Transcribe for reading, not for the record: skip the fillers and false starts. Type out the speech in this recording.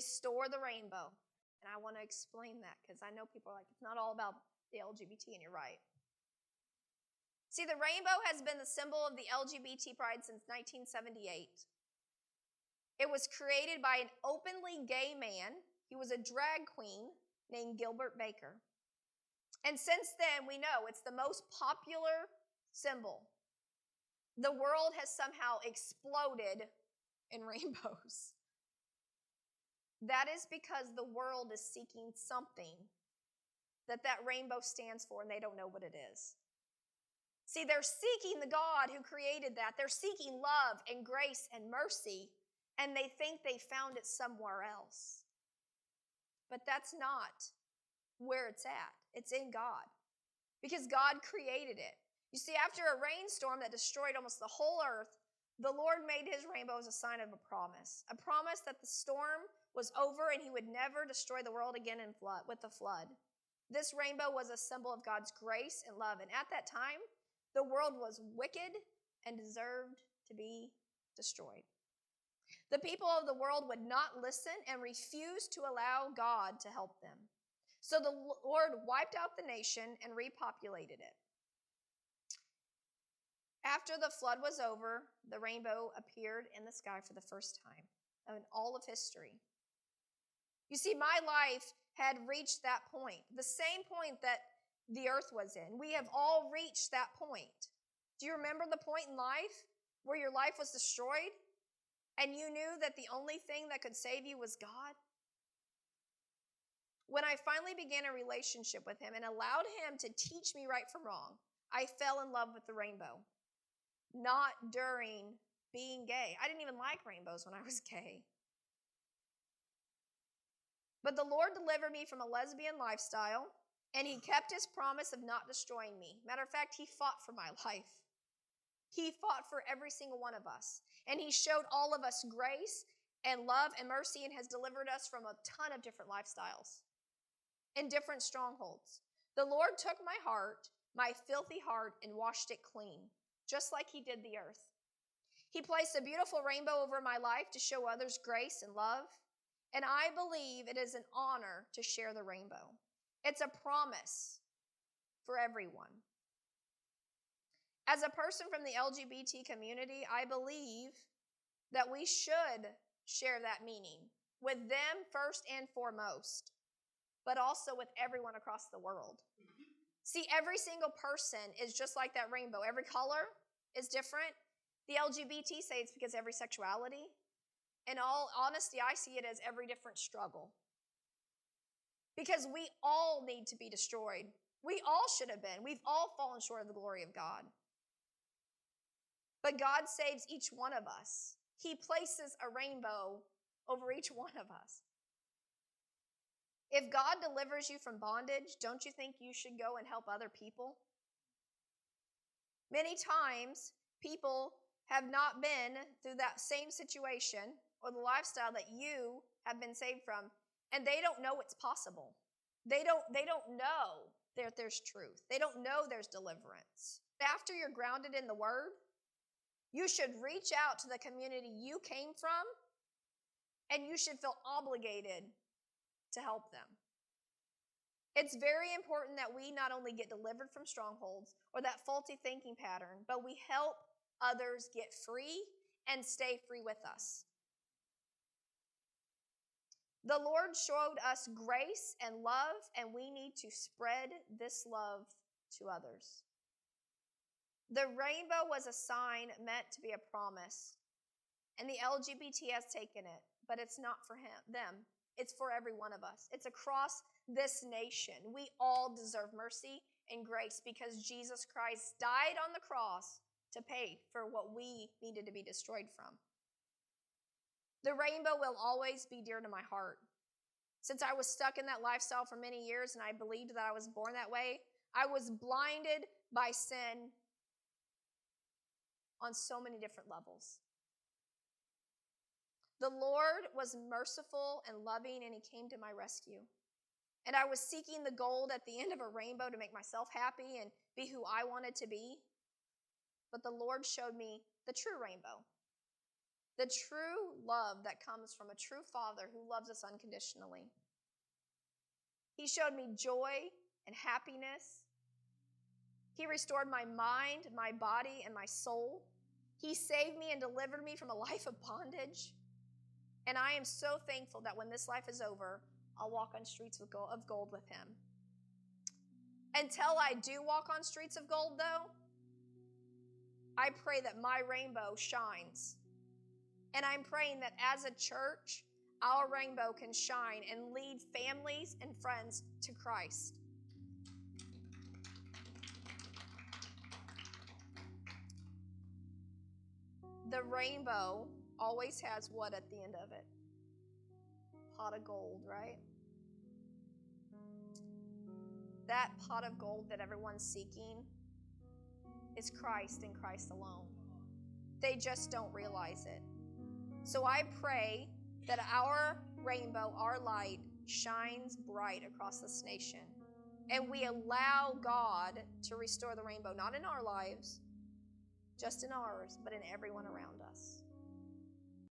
restore the rainbow. And I want to explain that because I know people are like, it's not all about the LGBT, and you're right. See, the rainbow has been the symbol of the LGBT pride since 1978. It was created by an openly gay man. He was a drag queen named Gilbert Baker. And since then, we know it's the most popular symbol. The world has somehow exploded in rainbows. That is because the world is seeking something that rainbow stands for, and they don't know what it is. See, they're seeking the God who created that. They're seeking love and grace and mercy, and they think they found it somewhere else. But that's not where it's at. It's in God, because God created it. You see, after a rainstorm that destroyed almost the whole earth, the Lord made his rainbow as a sign of a promise that the storm was over and he would never destroy the world again with the flood. This rainbow was a symbol of God's grace and love, and at that time, the world was wicked and deserved to be destroyed. The people of the world would not listen and refused to allow God to help them. So the Lord wiped out the nation and repopulated it. After the flood was over, the rainbow appeared in the sky for the first time in all of history. You see, my life had reached that point, the same point that the earth was in. We have all reached that point. Do you remember the point in life where your life was destroyed and you knew that the only thing that could save you was God? When I finally began a relationship with him and allowed him to teach me right from wrong, I fell in love with the rainbow. Not during being gay. I didn't even like rainbows when I was gay. But the Lord delivered me from a lesbian lifestyle, and he kept his promise of not destroying me. Matter of fact, he fought for my life. He fought for every single one of us. And he showed all of us grace and love and mercy and has delivered us from a ton of different lifestyles and different strongholds. The Lord took my heart, my filthy heart, and washed it clean, just like he did the earth. He placed a beautiful rainbow over my life to show others grace and love. And I believe it is an honor to share the rainbow. It's a promise for everyone. As a person from the LGBT community, I believe that we should share that meaning with them first and foremost, but also with everyone across the world. See, every single person is just like that rainbow. Every color is different. The LGBT say it's because every sexuality. In all honesty, I see it as every different struggle. Because we all need to be destroyed. We all should have been. We've all fallen short of the glory of God. But God saves each one of us. He places a rainbow over each one of us. If God delivers you from bondage, don't you think you should go and help other people? Many times, people have not been through that same situation or the lifestyle that you have been saved from, and they don't know it's possible. They don't know that there's truth. They don't know there's deliverance. After you're grounded in the Word, you should reach out to the community you came from, and you should feel obligated to help them. It's very important that we not only get delivered from strongholds or that faulty thinking pattern, but we help others get free and stay free with us. The Lord showed us grace and love, and we need to spread this love to others. The rainbow was a sign meant to be a promise, and the LGBT has taken it, but it's not for them. It's for every one of us. It's across this nation. We all deserve mercy and grace because Jesus Christ died on the cross to pay for what we needed to be destroyed from. The rainbow will always be dear to my heart. Since I was stuck in that lifestyle for many years and I believed that I was born that way, I was blinded by sin on so many different levels. The Lord was merciful and loving, and he came to my rescue. And I was seeking the gold at the end of a rainbow to make myself happy and be who I wanted to be. But the Lord showed me the true rainbow. the true love that comes from a true Father who loves us unconditionally. He showed me joy and happiness. He restored my mind, my body, and my soul. He saved me and delivered me from a life of bondage. And I am so thankful that when this life is over, I'll walk on streets of gold with him. Until I do walk on streets of gold, though, I pray that my rainbow shines. And I'm praying that as a church, our rainbow can shine and lead families and friends to Christ. The rainbow always has what at the end of it? Pot of gold, right? That pot of gold that everyone's seeking is Christ and Christ alone. They just don't realize it. So I pray that our rainbow, our light, shines bright across this nation. And we allow God to restore the rainbow, not in our lives, just in ours, but in everyone around us.